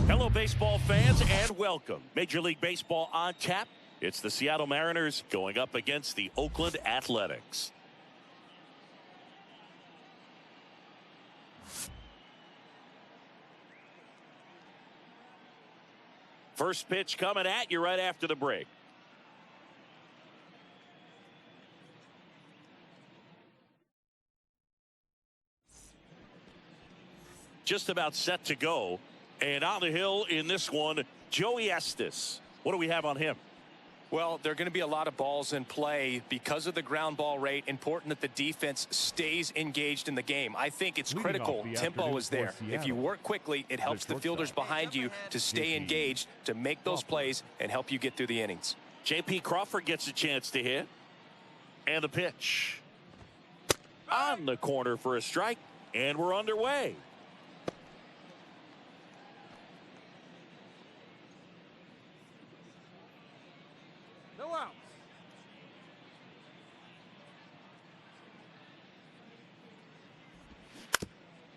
Hello, baseball fans, and welcome. Major League Baseball on tap. It's the Seattle Mariners going up against the Oakland Athletics. First pitch coming at you right after the break. Just about set to go. And on the hill in this one, Joey Estes. What do we have on him? Well, there are going to be a lot of balls in play because of the ground ball rate. Important that the defense stays engaged in the game. I think it's critical. Tempo is there. If you work quickly, it helps the fielders behind you to stay engaged, to make those plays, and help you get through the innings. J.P. Crawford gets a chance to hit. And the pitch. On the corner for a strike. And we're underway.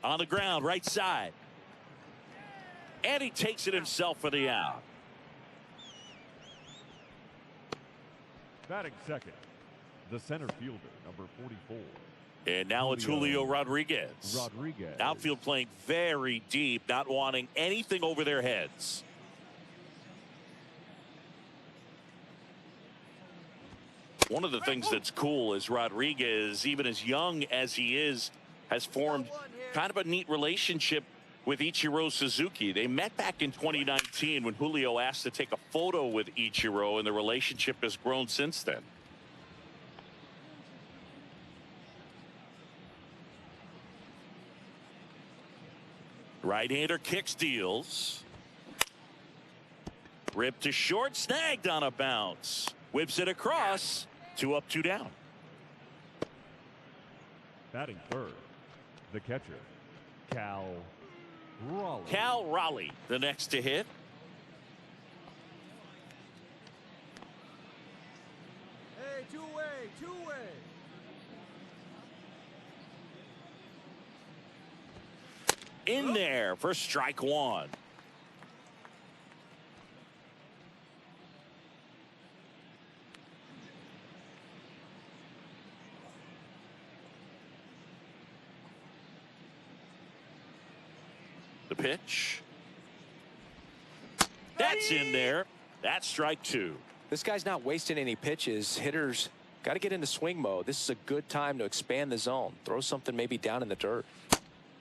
On the ground, right side. And he takes it himself for the out. Batting second, the center fielder, number 44. And now it's Julio Rodriguez. Outfield playing very deep, not wanting anything over their heads. One of the things that's cool is Rodriguez, even as young as he is, has formed kind of a neat relationship with Ichiro Suzuki. They met back in 2019 when Julio asked to take a photo with Ichiro, and the relationship has grown since then. Right-hander kicks, deals. Ripped to short, snagged on a bounce. Whips it across. 2 up, 2 down. Batting third, the catcher, Cal Raleigh. Cal Raleigh, the next to hit. Hey, two-way. In there for strike one. The pitch. That's in there. That's strike two. This guy's not wasting any pitches. Hitters got to get into swing mode. This is a good time to expand the zone. Throw something maybe down in the dirt.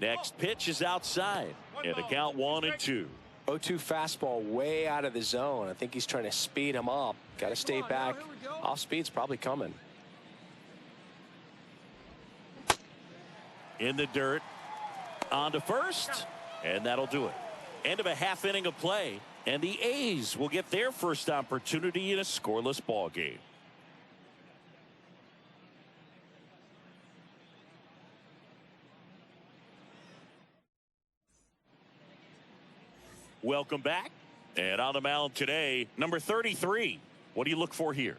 Next pitch is outside. And the count 1-2. 0-2 fastball way out of the zone. I think he's trying to speed him up. Got to stay back. Off speed's probably coming. In the dirt. On to first. And that'll do it. End of a half inning of play. And the A's will get their first opportunity in a scoreless ball game. Welcome back. And on the mound today, number 33. What do you look for here?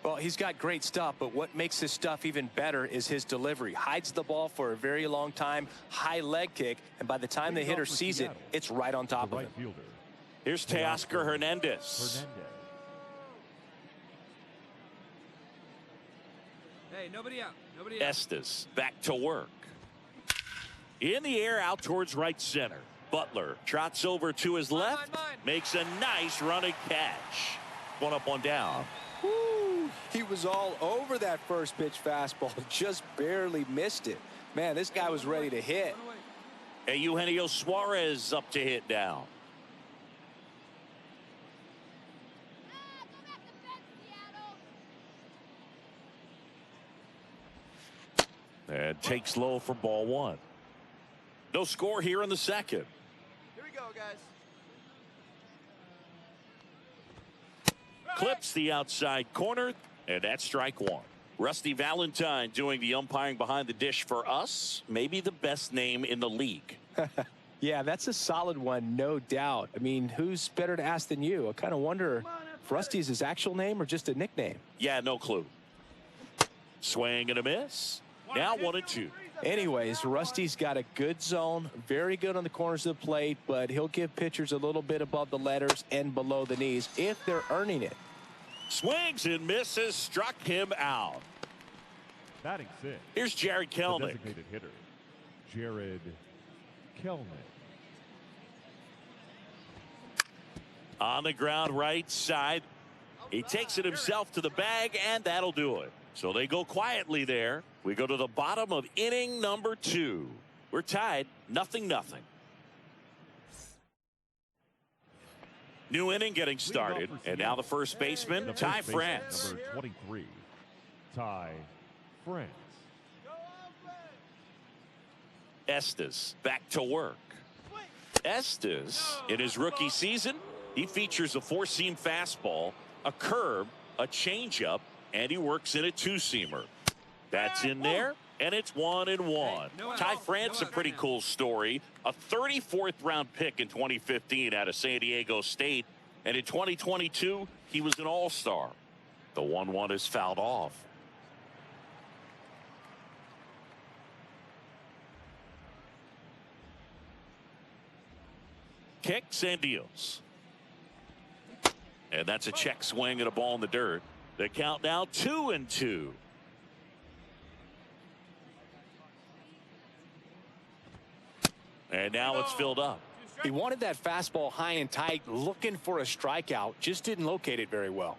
Well, he's got great stuff, but what makes his stuff even better is his delivery. Hides the ball for a very long time, high leg kick, and by the time the hitter sees it, it's right on top of him. Here's Teoscar Hernandez. Hey, nobody out. Estes back to work. In the air out towards right center. Butler trots over to his left. Makes a nice running catch. 1 up, 1 down. Woo, he was all over that first pitch fastball. Just barely missed it. Man, this guy was ready to hit. And Eugenio Suarez up to hit now. And takes low for ball 1. No score here in the second. Here we go, guys. Clips the outside corner, and that's strike 1. Rusty Valentine doing the umpiring behind the dish for us. Maybe the best name in the league. Yeah, that's a solid one, no doubt. I mean, who's better to ask than you? I kind of wonder if Rusty is his actual name or just a nickname. Yeah, no clue. Swing and a miss. Now 1-2. Anyways, Rusty's got a good zone, very good on the corners of the plate, but he'll give pitchers a little bit above the letters and below the knees if they're earning it. Swings and misses, struck him out. Batting six. Here's Jared The Kelnick. designated hitter, Jared Kelnick. On the ground right side. He takes it himself to the bag, and that'll do it. So they go quietly there. We go to the bottom of inning number 2. We're tied 0-0. New inning getting started, and now the first baseman, Ty France. Number 23, Ty France. Estes back to work. Estes, in his rookie season, he features a 4-seam fastball, a curve, a changeup, and he works in a 2-seamer. That's in there, and it's 1-1. Ty France, a pretty cool story. A 34th round pick in 2015 out of San Diego State, and in 2022, he was an all-star. The 1-1 is fouled off. Kicks and deals. And that's a check swing and a ball in the dirt. The count now 2-2. And now it's filled up. He wanted that fastball high and tight, looking for a strikeout, just didn't locate it very well.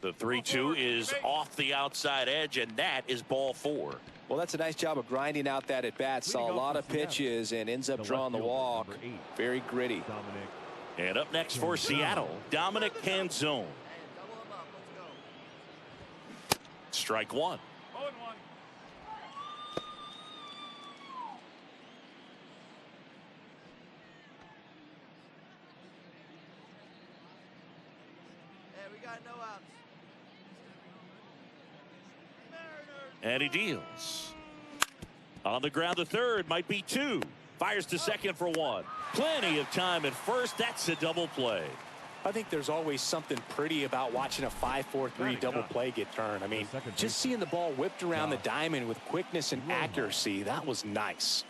The 3-2 is off the outside edge, and that is ball 4. Well, that's a nice job of grinding out that at bat. Saw a lot of pitches and ends up drawing the walk. Very gritty. And up next for Seattle, Dominic Canzone. Strike 1. And he deals. On the ground, the third might be 2. Fires to second for 1. Plenty of time at first. That's a double play. I think there's always something pretty about watching a 5-4-3 double play get turned. I mean, just seeing the ball whipped around the diamond with quickness and accuracy, that was nice.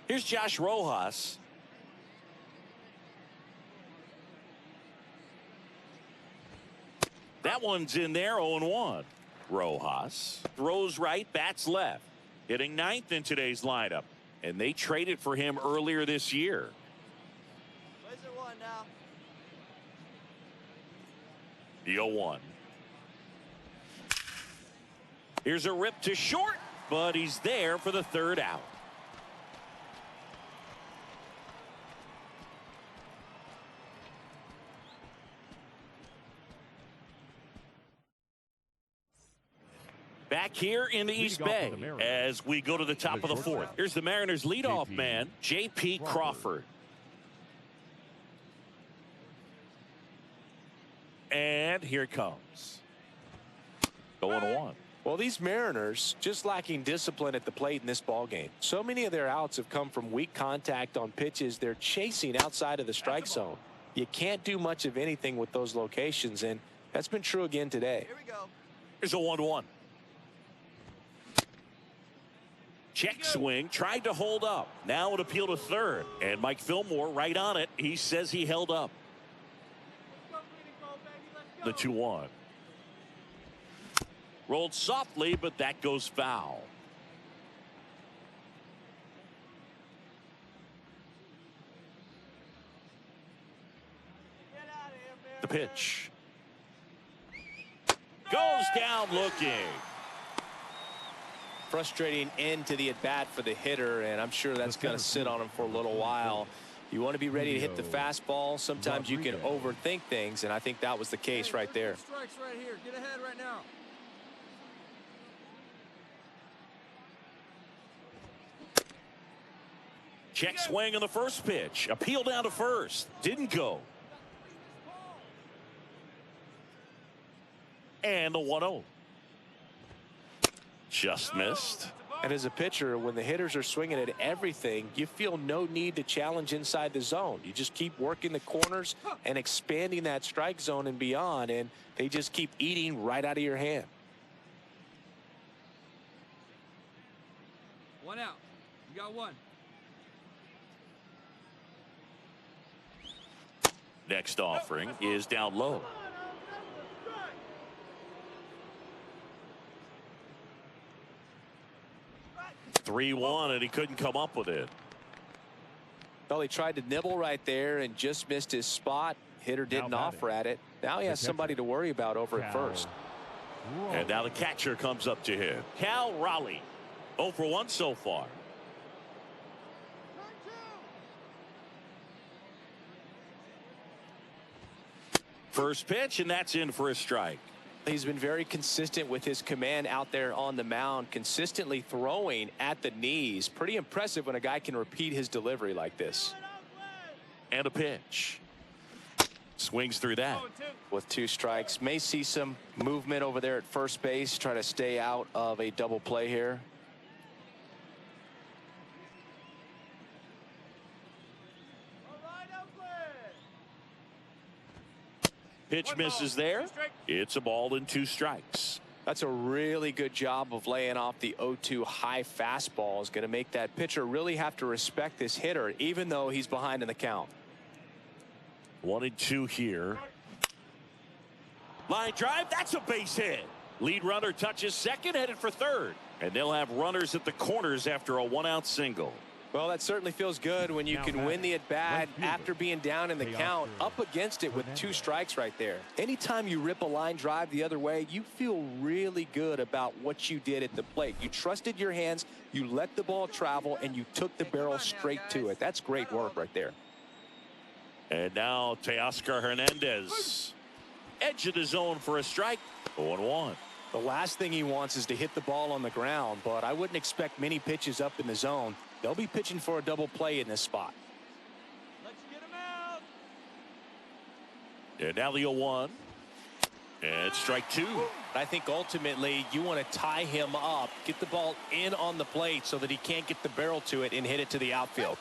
Here's Josh Rojas. That one's in there, 0-1. Rojas throws right, bats left. Hitting 9th in today's lineup. And they traded for him earlier this year. The 0-1. Here's a rip to short, but he's there for the third out. Back here in the East Bay as we go to the top of the 4th. Here's the Mariners leadoff man, J.P. Crawford. And here it comes. 0-1. Well, these Mariners just lacking discipline at the plate in this ballgame. So many of their outs have come from weak contact on pitches they're chasing outside of the strike zone. You can't do much of anything with those locations, and that's been true again today. Here we go. Here's a 1-1. Check swing, tried to hold up. Now an appeal to third. And Mike Fillmore right on it. He says he held up. The 2-1. Rolled softly, but that goes foul. The pitch. Goes down looking. Frustrating end to the at-bat for the hitter, and I'm sure that's going to sit on him for a little while. You want to be ready to hit the fastball. Sometimes you can overthink things, and I think that was the case right there. Strikes right here. Get ahead right now. Check swing on the first pitch. Appeal down to first. Didn't go. And the 1-0. Just missed. And as a pitcher, when the hitters are swinging at everything, you feel no need to challenge inside the zone. You just keep working the corners and expanding that strike zone and beyond, and they just keep eating right out of your hand. One out. You got one. Next offering is down low. (3-1), and he couldn't come up with it. Well, he tried to nibble right there and just missed his spot. Hitter didn't offer at it. Now he has somebody to worry about over at first. And now the catcher comes up to him. Cal Raleigh, 0 for 1 so far. First pitch, and that's in for a strike. He's been very consistent with his command out there on the mound, consistently throwing at the knees. Pretty impressive when a guy can repeat his delivery like this. And a pitch. Swings through that. With 2 strikes. May see some movement over there at first base. Try to stay out of a double play here. Pitch misses there. It's a ball and 2 strikes. That's a really good job of laying off the 0-2 high fastball. Is going to make that pitcher really have to respect this hitter, even though he's behind in the count. 1-2 here. Line drive. That's a base hit. Lead runner touches second, headed for third. And they'll have runners at the corners after a 1-out single. Well, that certainly feels good when you can win the at-bat after being down in the count, up against it with 2 strikes right there. Anytime you rip a line drive the other way, you feel really good about what you did at the plate. You trusted your hands, you let the ball travel, and you took the barrel straight to it. That's great work right there. And now Teoscar Hernandez. Edge of the zone for a strike. 0-1. The last thing he wants is to hit the ball on the ground, but I wouldn't expect many pitches up in the zone. They'll be pitching for a double play in this spot. Let's get him out. And now the 0-1. And strike 2. I think ultimately you want to tie him up, get the ball in on the plate so that he can't get the barrel to it and hit it to the outfield.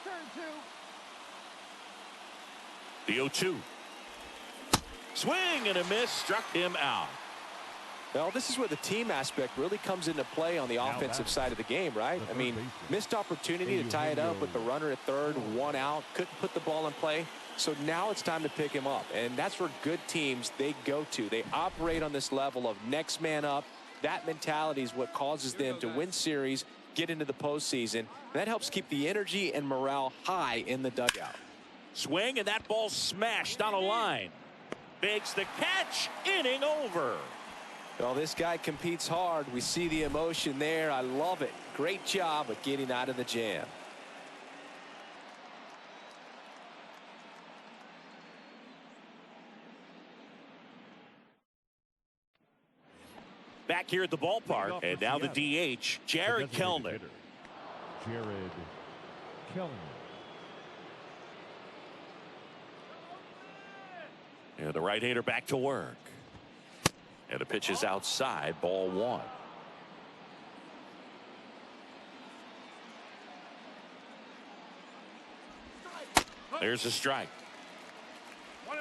The 0-2. Swing and a miss, struck him out. Well, this is where the team aspect really comes into play on the offensive side of the game, right? I mean, missed opportunity to tie it up with the runner at third, 1 out, couldn't put the ball in play. So now it's time to pick him up. And that's where good teams, they go to. They operate on this level of next man up. That mentality is what causes them to win series, get into the postseason. And that helps keep the energy and morale high in the dugout. Swing, and that ball smashed on a line. Makes the catch, inning over. Well, this guy competes hard. We see the emotion there. I love it. Great job of getting out of the jam. Back here at the ballpark, and now the DH, Jared Kellner. Jared Kellner. And the right-hander back to work. And the pitch is outside, ball 1. There's a strike. 1-1.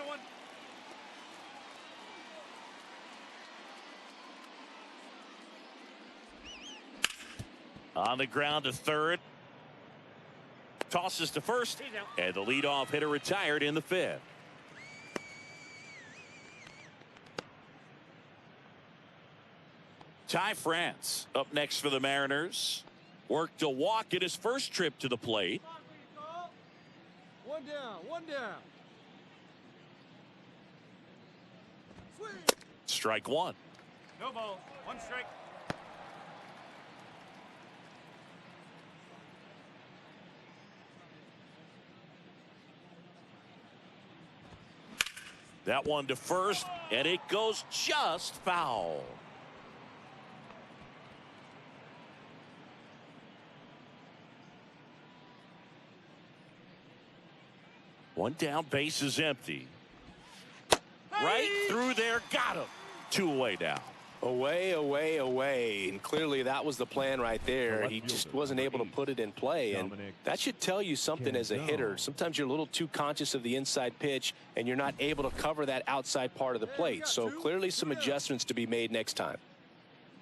On the ground to third. Tosses to first. And the leadoff hitter retired in the 5th. Ty France up next for the Mariners. Worked a walk in his first trip to the plate. One down, one down. Swing. Strike 1. No ball, 1 strike. That one to first, and it goes just foul. One down, base is empty. Right through there, got him. 2 away now. Away, away, away. And clearly that was the plan right there. He just wasn't able to put it in play. And that should tell you something as a hitter. Sometimes you're a little too conscious of the inside pitch, and you're not able to cover that outside part of the plate. So clearly some adjustments to be made next time.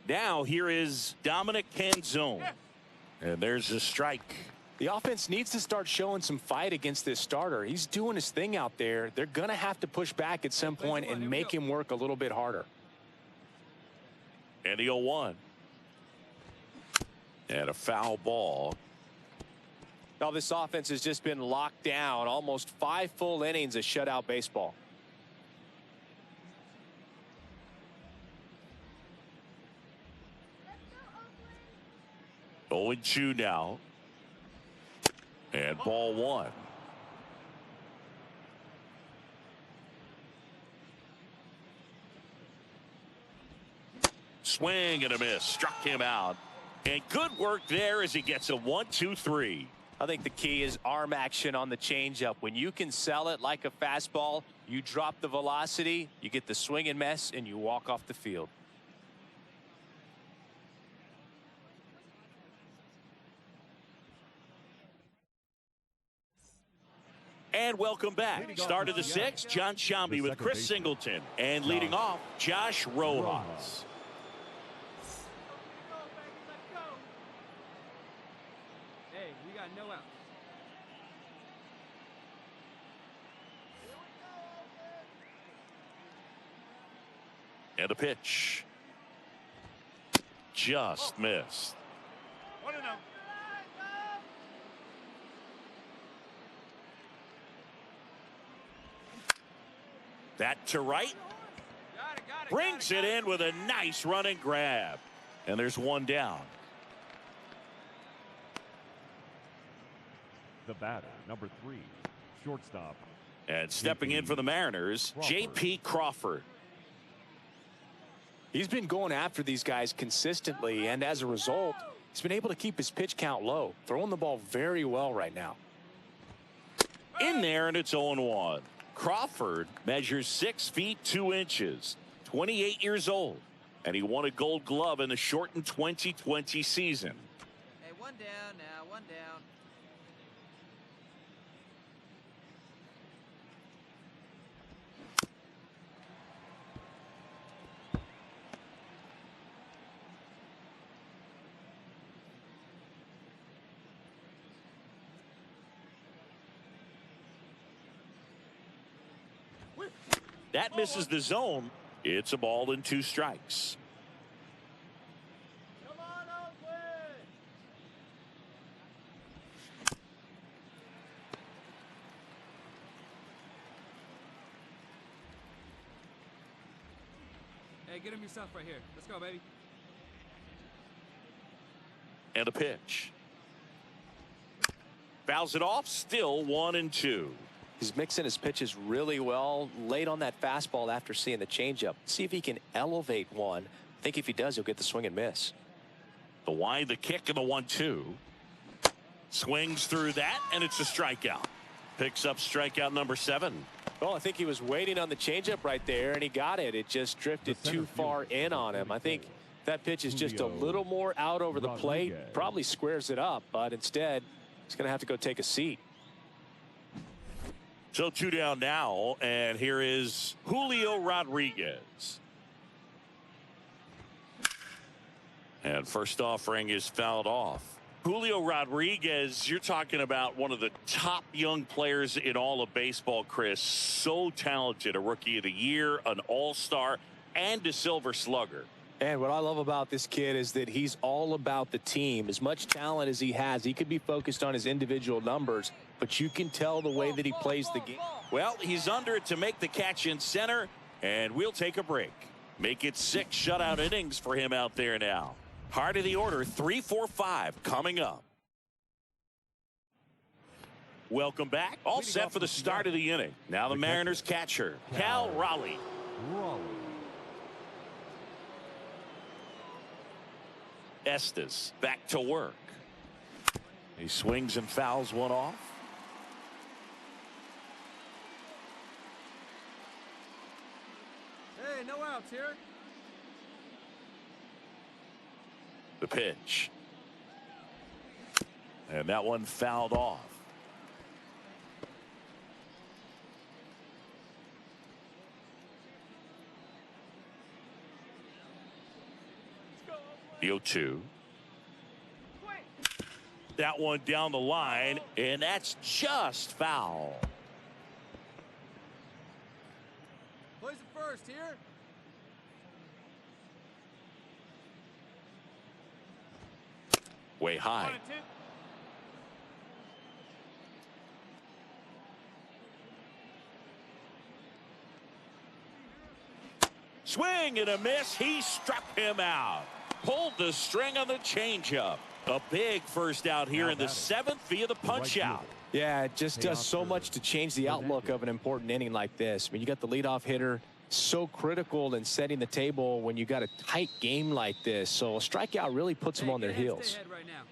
Now here is Dominic Canzone. And there's a strike. The offense needs to start showing some fight against this starter. He's doing his thing out there. They're going to have to push back at some point and make him work a little bit harder. And the 0-1. And a foul ball. Now this offense has just been locked down. Almost 5 full innings of shutout baseball. Oh, 0-2 now. And ball 1. Swing and a miss. Struck him out. And good work there as he gets a 1-2-3. I think the key is arm action on the changeup. When you can sell it like a fastball, you drop the velocity, you get the swing and miss, and you walk off the field. And welcome back. Start of the 6th, John Shambi with Chris Singleton. And leading off, Josh Rojas. Hey, we got no outs. And a pitch. Just missed. 1-0. That to right. Brings it in with a nice running grab. And there's 1 down. The batter, number 3, shortstop. And stepping in for the Mariners, J.P. Crawford. He's been going after these guys consistently, and as a result, he's been able to keep his pitch count low. Throwing the ball very well right now. In there, and it's 0-1. Crawford measures 6 feet 2 inches, 28 years old, and he won a Gold Glove in the shortened 2020 season. Hey, 1 down now, 1 down. That misses the zone. It's a ball and 2 strikes. Come on, Oakland! Hey, get him yourself right here. Let's go, baby. And a pitch. Fouls it off. Still 1-2. He's mixing his pitches really well. Late on that fastball after seeing the changeup. See if he can elevate one. I think if he does, he'll get the swing and miss. The wide, the kick, and the 1-2. Swings through that, and it's a strikeout. Picks up strikeout number 7. Well, I think he was waiting on the changeup right there, and he got it. It just drifted too far in on him. I think that pitch is just a little more out over the plate. Probably squares it up, but instead, he's going to have to go take a seat. So 2 down now, and here is Julio Rodriguez. And first offering is fouled off. Julio Rodriguez, you're talking about one of the top young players in all of baseball, Chris. So talented, a Rookie of the Year, an All-Star, and a Silver Slugger. And what I love about this kid is that he's all about the team. As much talent as he has, he could be focused on his individual numbers, but you can tell the way that he plays the game. Well, he's under it to make the catch in center, and we'll take a break. Make it 6 shutout innings for him out there now. Heart of the order, 3, 4, 5 coming up. Welcome back. All set for the start of the inning. Now the Mariners catcher, Cal Raleigh. Estes back to work. He swings and fouls one off. Hey, no outs here. The pitch. And that one fouled off. The 0-2. That one down the line, and that's just foul. Plays it first here. Way high. Swing and a miss. He struck him out. Pulled the string on the changeup. A big first out here in the 7th via the punch out. Yeah, it just does so much to change the outlook of an important inning like this. I mean, you got the leadoff hitter, so critical in setting the table when you got a tight game like this. So a strikeout really puts them on their heels. Right now.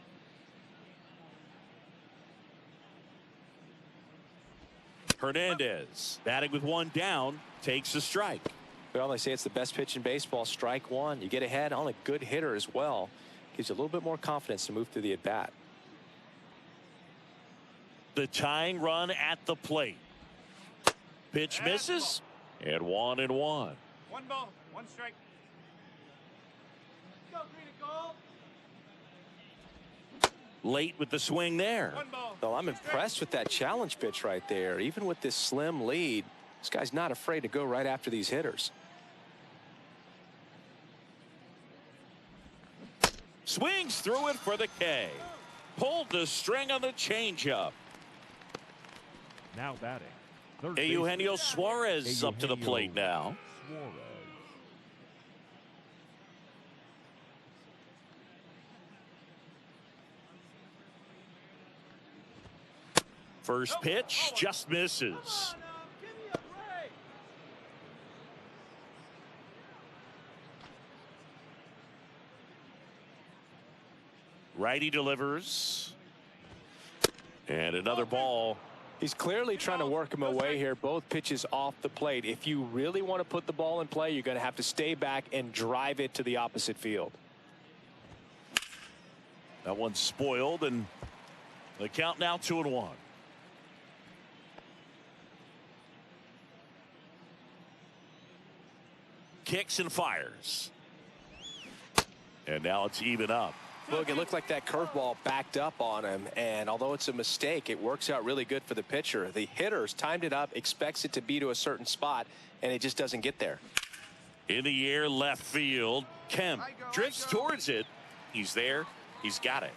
Hernandez batting with one down, takes a strike. Well, they say it's the best pitch in baseball. Strike one. You get ahead on a good hitter as well. Gives you a little bit more confidence to move through the at-bat. The tying run at the plate. Pitch misses. And 1-1. 1 ball, 1 strike. Go, green and gold. Late with the swing there. 1 ball. So I'm impressed with that challenge pitch right there. Even with this slim lead, this guy's not afraid to go right after these hitters. Swings through it for the K. Pulled the string on the changeup. Now batting. Eugenio Suarez up to the plate now. First pitch just misses. Righty delivers. And another ball. He's clearly trying to work him away here. Both pitches off the plate. If you really want to put the ball in play, you're going to have to stay back and drive it to the opposite field. That one's spoiled, and the count now 2-1. Kicks and fires. And now it's even up. Look, it looked like that curveball backed up on him, and although it's a mistake, it works out really good for the pitcher. The hitter's timed it up, expects it to be to a certain spot, and it just doesn't get there. In the air, left field. Kemp drifts towards it. He's there. He's got it.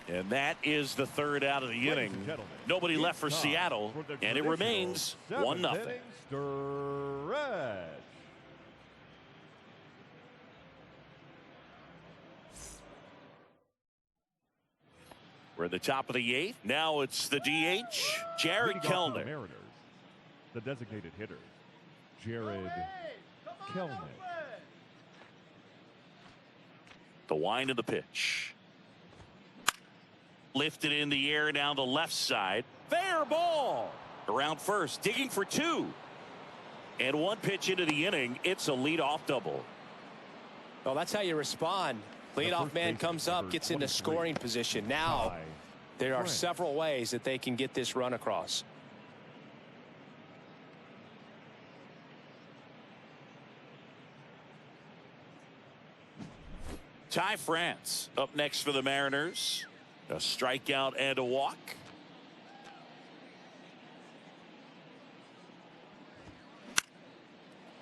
And that is the 3rd out of the inning. Nobody left for Seattle, and it remains 1-0. We're at the top of the 8th. Now it's the DH, Jared Kelenic. Mariners, the designated hitter, Jared Kelenic. The wind of the pitch. Lifted in the air down the left side. Fair ball. Around first, digging for 2. And 1 pitch into the inning, it's a leadoff double. Well, that's how you respond. Leadoff man comes up, gets into scoring position. Now, there are several ways that they can get this run across. Ty France up next for the Mariners. A strikeout and a walk.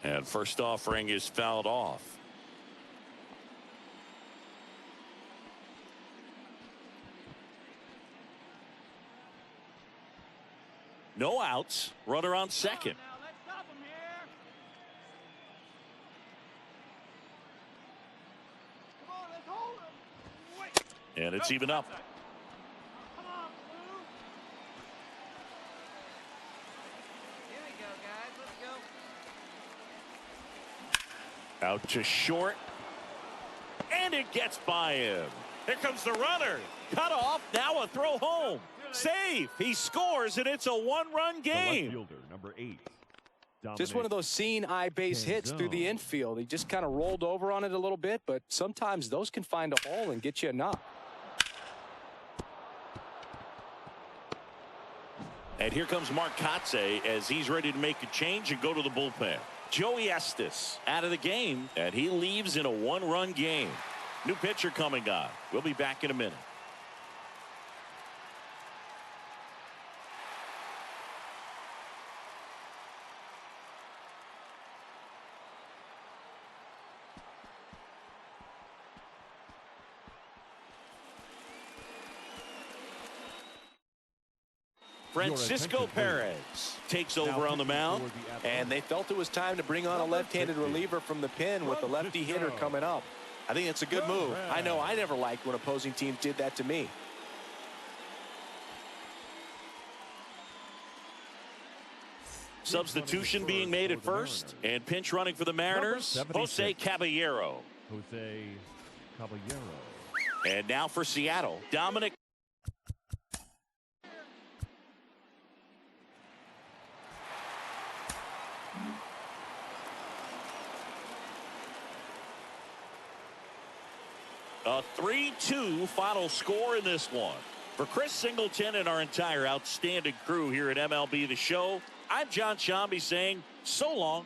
And first offering is fouled off. No outs. Runner on second. And it's even up. Out to short. And it gets by him. Here comes the runner. Cut off. Now a throw home. Save. He scores, and it's a one-run game. The left fielder, number 8. Just one of those seeing eye base hits through the infield. He just kind of rolled over on it a little bit, but sometimes those can find a hole and get you a knock. And here comes Mark Kotze as he's ready to make a change and go to the bullpen. Joey Estes out of the game, and he leaves in a one-run game. New pitcher coming on. We'll be back in a minute. Francisco Perez takes over on the mound. And they felt it was time to bring on a left-handed reliever from the pen with the lefty hitter coming up. I think it's a good move. I know I never liked when opposing teams did that to me. Substitution being made at first, and pinch running for the Mariners, Jose Caballero. Jose Caballero. And now for Seattle, Dominic. A 3-2 final score in this one. For Chris Singleton and our entire outstanding crew here at MLB The Show, I'm John Shambi saying so long.